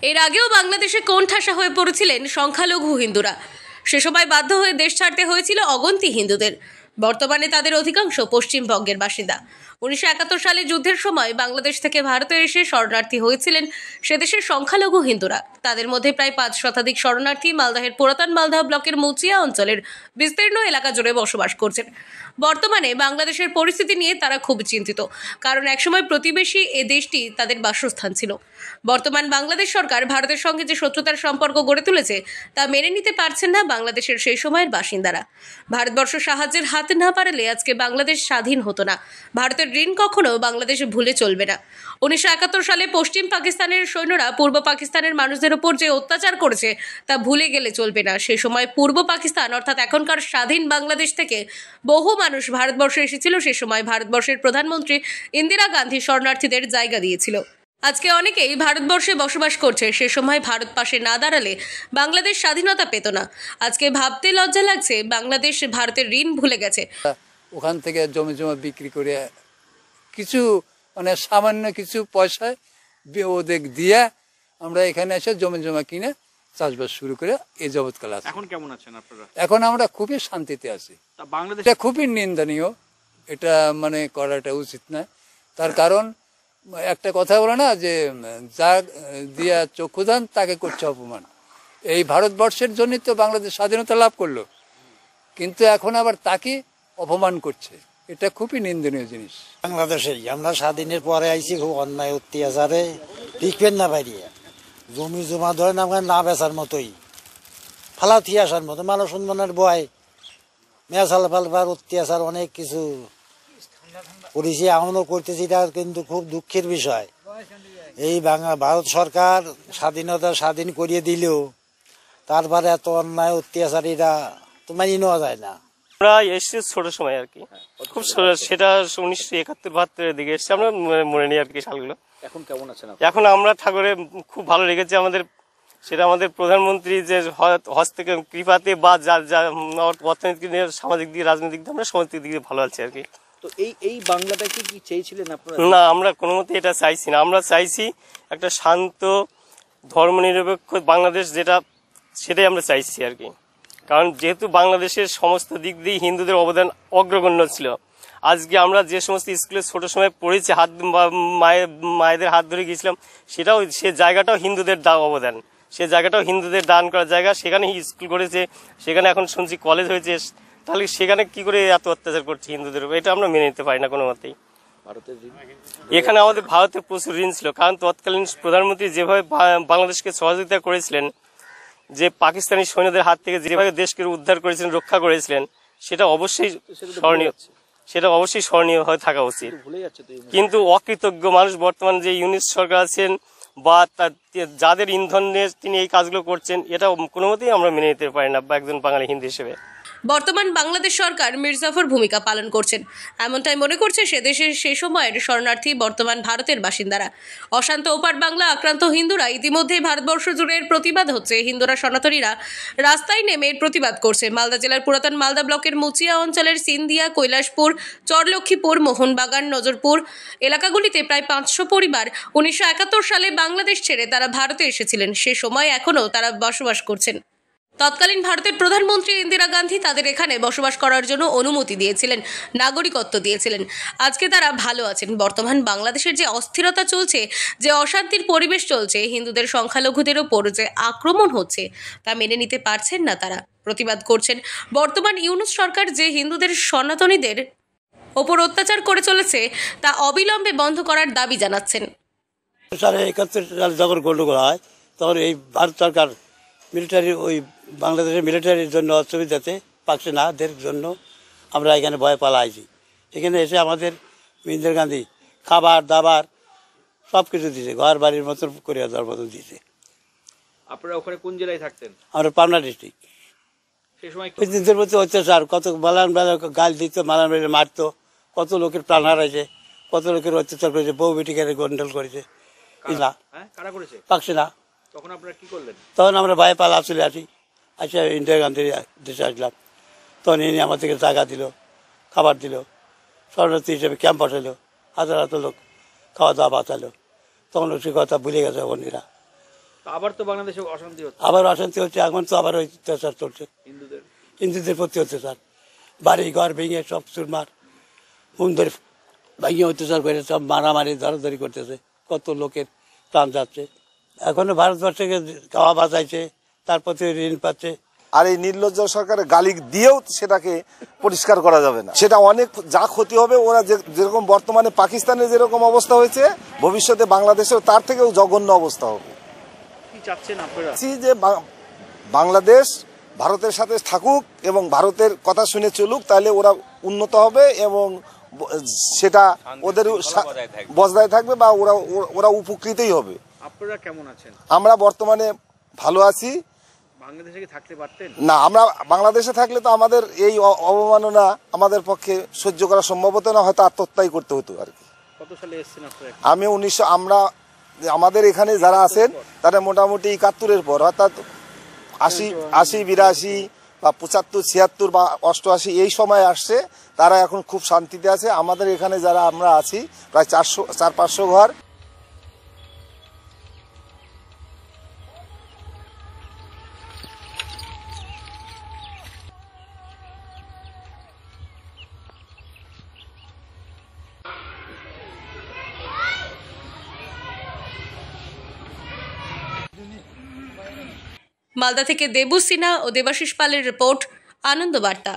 এর আগেও বাংলাদেশে কোণঠাসা হয়ে পড়েছিলেন সংখ্যালঘু হিন্দুরা। সে সময় বাধ্য হয়ে দেশ ছাড়তে হয়েছিল অগন্তি হিন্দুদের। বর্তমানে তাদের অধিকাংশ পশ্চিমবঙ্গের বাসিন্দা। 1971 সালে যুদ্ধের সময় বাংলাদেশ থেকে ভারতে এসে শরণার্থী হয়েছিলেন সেদেশের সংখ্যালঘু হিন্দুরা। তাদের মধ্যে প্রায় 5 শতাধিক শরণার্থী মালদহের পুরাতন মালদহ ব্লকের মুচিয়া অঞ্চলের বিস্তীর্ণ এলাকা জুড়ে বসবাস করছেন। বর্তমানে বাংলাদেশের পরিস্থিতি নিয়ে তারা খুব চিন্তিত, কারণ একসময় প্রতিবেশী এ দেশটি তাদের বাসস্থান ছিল। বর্তমান বাংলাদেশ সরকার ভারতের সঙ্গে যে শত্রুতার সম্পর্ক গড়ে তুলেছে তা মেনে নিতে পারছেন না বাংলাদেশের সেই সময়ের বাসিন্দারা। ভারতবর্ষ সাহায্যের হাত না পারলে আজকে বাংলাদেশ স্বাধীন হতো না। ভারতের ঋণ কখনো বাংলাদেশ ভুলে চলবে না। 1971 সালে পশ্চিম পাকিস্তানের সৈন্যরা পূর্ব পাকিস্তানের মানুষদের উপর যে অত্যাচার করেছে তা ভুলে গেলে চলবে না। সেই সময় পূর্ব পাকিস্তান অর্থাৎ এখনকার স্বাধীন বাংলাদেশ থেকে বহু মানুষ ভারতবর্ষে এসেছিল। সে সময় ভারতবর্ষের প্রধানমন্ত্রী ইন্দিরা গান্ধী শরণার্থীদের জায়গা দিয়েছিল। আজকে অনেকেই ভারতবর্ষে বসবাস করছে। সে সময় ভারত পাশে না দাঁড়ালে বাংলাদেশ স্বাধীনতা পেত না। আজকে ভাবতে লজ্জা লাগছে বাংলাদেশ ভারতের ঋণ ভুলে গেছে। ওখান থেকে জমি জমা বিক্রি করে কিছু মানে সামান্য কিছু পয়সায় ওদের দিয়ে আমরা এখানে এসে জমি জমা কিনে চাষবাস শুরু করে এই জগৎকাল আছে। এখন কেমন আছেন আপনারা? এখন আমরা খুবই শান্তিতে আছি। বাংলাদেশ এটা খুবই নিন্দনীয়, এটা মানে করাটা উচিত না। তার কারণ একটা কথা বলে না যে যা দিয়া চক্ষুদান তাকে করছে অপমান। এই ভারতবর্ষের জন্যই তো বাংলাদেশ স্বাধীনতা লাভ করলো, কিন্তু এখন আবার তাকে অপমান করছে। এটা খুবই নিন্দনীয় জিনিস। বাংলাদেশে আমরা স্বাধীনের পরে আইছি খুব অন্যায় অত্যাচারে টিকবেন না বাইরে জমি জমা ধরেন আমরা না বেচার মতোই ফালাথি আসার মতো মানুষ সম্মানের বয় মেয়াশাল ফালবার অত্যাচার অনেক কিছু করেছি, এমনও করতেছি। এটা কিন্তু খুব দুঃখের বিষয়। এই ভারত সরকার স্বাধীনতা স্বাধীন করিয়ে দিলেও তারপরে এত অন্যায় অত্যাচার এটা তো মানিয়ে নেওয়া যায় না। আমরা এসেছি ছোট সময় আর কি, খুব সেটা 1971-72 দিকে এসেছি আমরা, মনে নেই আর কি সালগুলো। এখন কেমন আছেন? এখন আমরা ঠাকুরে খুব ভালো লেগেছে আমাদের, সেটা আমাদের প্রধানমন্ত্রী যে হস্তে কৃপাতে বা যা অর্থনৈতিক দিকে, সামাজিক দিকে, রাজনৈতিক দিকে আমরা সমস্ত দিকে ভালো আছি আর কি। তো এই বাংলাটাকে কি চেয়েছিলেন আপনারা? না, আমরা কোনো মতে এটা চাইছি না। আমরা চাইছি একটা শান্ত ধর্মনিরপেক্ষ বাংলাদেশ, সেটাই আমরা চাইছি আর কি। কারণ যেহেতু বাংলাদেশের সমস্ত দিক দিয়ে হিন্দুদের অবদান অগ্রগণ্য ছিল। আজকে আমরা যে সমস্ত স্কুলে ছোট সময় পড়েছি, মায়েদের হাত ধরে গিয়েছিলাম, সে জায়গাটাও হিন্দুদের অবদান, সে জায়গাটাও হিন্দুদের দান করার জায়গা। সেখানে স্কুল করেছে, সেখানে এখন শুনছি কলেজ হয়েছে। তাহলে সেখানে কি করে এত অত্যাচার করছে হিন্দুদের উপর? এটা আমরা মেনে নিতে পারি না কোনো মতেই। এখানে আমাদের ভারতের প্রচুর ঋণ ছিল, কারণ তৎকালীন প্রধানমন্ত্রী যেভাবে বাংলাদেশকে সহযোগিতা করেছিলেন, যে পাকিস্তানি সৈন্যদের হাত থেকে যেভাবে দেশকে উদ্ধার করেছিলেন, রক্ষা করেছিলেন, সেটা অবশ্যই স্মরণীয় হয়ে থাকা উচিত। কিন্তু অকৃতজ্ঞ মানুষ বর্তমান যে ইউনিট সরকার আছেন বা যাদের ইন্ধন নিয়ে তিনি এই কাজগুলো করছেন, এটা কোনো মতেই আমরা মেনে নিতে পারি না একজন বাঙালি হিন্দু হিসেবে। বর্তমান বাংলাদেশ সরকার মির্জাফর ভূমিকা পালন করছেন, এমনটাই মনে করছে সে দেশের সেই সময়ের শরণার্থী বর্তমান ভারতের বাসিন্দারা। অশান্ত ওপার বাংলা আক্রান্ত হিন্দুরা ইতিমধ্যেই ভারতবর্ষ জুড়ে প্রতিবাদ হচ্ছে। হিন্দুরা সনাতনীরা রাস্তায় নেমে প্রতিবাদ করছে। মালদা জেলার পুরাতন মালদা ব্লকের মুচিয়া অঞ্চলের সিন্ধিয়া, কৈলাসপুর, চরলক্ষ্মীপুর, মোহনবাগান, নজরপুর এলাকাগুলিতে প্রায় 500 পরিবার 1971 সালে বাংলাদেশ ছেড়ে তারা ভারতে এসেছিলেন। সে সময় এখনও তারা বসবাস করছেন। তৎকালীন ভারতের প্রধানমন্ত্রী ইন্দিরা গান্ধী তাদের এখানে বসবাস করার জন্য অনুমতি দিয়েছিলেন, নাগরিকত্ব দিয়েছিলেন। আজকে তারা ভালো আছেন। বর্তমান বাংলাদেশের যে অস্থিরতা চলছে, যে অশান্তির পরিবেশ চলছে, হিন্দুদের সংখ্যালঘুদের ওপর যে আক্রমণ হচ্ছে, তা মেনে নিতে পারছেন না। তারা প্রতিবাদ করছেন। বর্তমান ইউনূস সরকার যে হিন্দুদের সনাতনীদের ওপর অত্যাচার করে চলেছে, তা অবিলম্বে বন্ধ করার দাবি জানাচ্ছেন। 1971 সালে যখন গন্ডগোল হয়, তখন এই ভারত সরকার মিলিটারি ওই বাংলাদেশের মিলিটারির জন্য অসুবিধাতে পাকছে না দের জন্য আমরা এখানে ভয় পালাইছি। এখানে এসে আমাদের ইন্দিরা গান্ধী খাবার দাবার সব কিছু দিয়েছে, ঘর বাড়ির মতন করে দেওয়ার মতন দিয়েছে। আপনারা ওখানে কোন জেলায় থাকতেন? আমরা পাবনা ডিস্ট্রিক্ট। সেই সময় হিন্দুদের প্রতি অত্যাচার, কত মালান বেলা গাল দিত, মালান বেলা মারতো, কত লোকের প্রাণ হারাইছে, কত লোকের অত্যাচার করেছে, বউ বেটিকে গন্ডল করেছে। কারা করেছে? পাকছে না। তখন আপনারা কি করলেন? তখন আমরা ভয় পালা চলে আসি, আচ্ছা ইন্দিরা গান্ধীর দেশে আসলাম। তখন এনে আমাদেরকে জায়গা দিল, খাবার দিল, শরণার্থী হিসেবে ক্যাম্প বসালো, হাজার হাজার লোক খাওয়া দাওয়া বাঁচালো। তখন সে কথা ভুলে গেছে বন্ধুরা। তো আবার তো বাংলাদেশে অশান্তি হচ্ছে আবার অশান্তি হচ্ছে, এখন তো আবার ওই অত্যাচার চলছে হিন্দুদের। হিন্দুদের প্রতি অত্যাচার, বাড়ি ঘর ভেঙে সব চুরমার, হুমদের ভেঙে অত্যাচার করে সব মারামারি ধরাধরি করতেছে, কত লোকের প্রাণ যাচ্ছে। এখনো ভারতবর্ষকে খাওয়া বাঁচাইছে, তার প্রতি ঋণ পাচ্ছে। আর এই নির্লজ্জ সরকারের গালি দিয়েও সেটাকে পরিষ্কার করা যাবে না। সেটা অনেক যা ক্ষতি হবে, ওরা যেরকম বর্তমানে পাকিস্তানের যেরকম অবস্থা হয়েছে, ভবিষ্যতে বাংলাদেশেও তার থেকেও জঘন্য অবস্থা হবে। কি চাচ্ছেন আপনারা? যে বাংলাদেশ ভারতের সাথে থাকুক এবং ভারতের কথা শুনে চলুক, তাহলে ওরা উন্নত হবে এবং সেটা ওদের বজায় থাকবে বা ওরা উপকৃতই হবে। আপনারা কেমন আছেন? আমরা বর্তমানে ভালো আছি। বাংলাদেশে কি থাকতে পারতেন না, আমরা বাংলাদেশে থাকলে তো আমাদের এই অবমাননা আমাদের পক্ষে সহ্য করা সম্ভব হতো না, হয়তো আত্মহত্যাই করতে হতো আর কি। কত সালে এসেছেন আপনারা? আমি আমরা আমাদের এখানে যারা আছেন তারা মোটামুটি 71-এর পর, অর্থাৎ 80, 82 বা 75, 76 বা 88 এই সময় আসছে। তারা এখন খুব শান্তিতে আছে। আমাদের এখানে যারা আমরা আছি প্রায় 400-500 ঘর। মালদা থেকে দেবু সিনহা ও দেবাশিস পালের রিপোর্ট, আনন্দ বার্তা।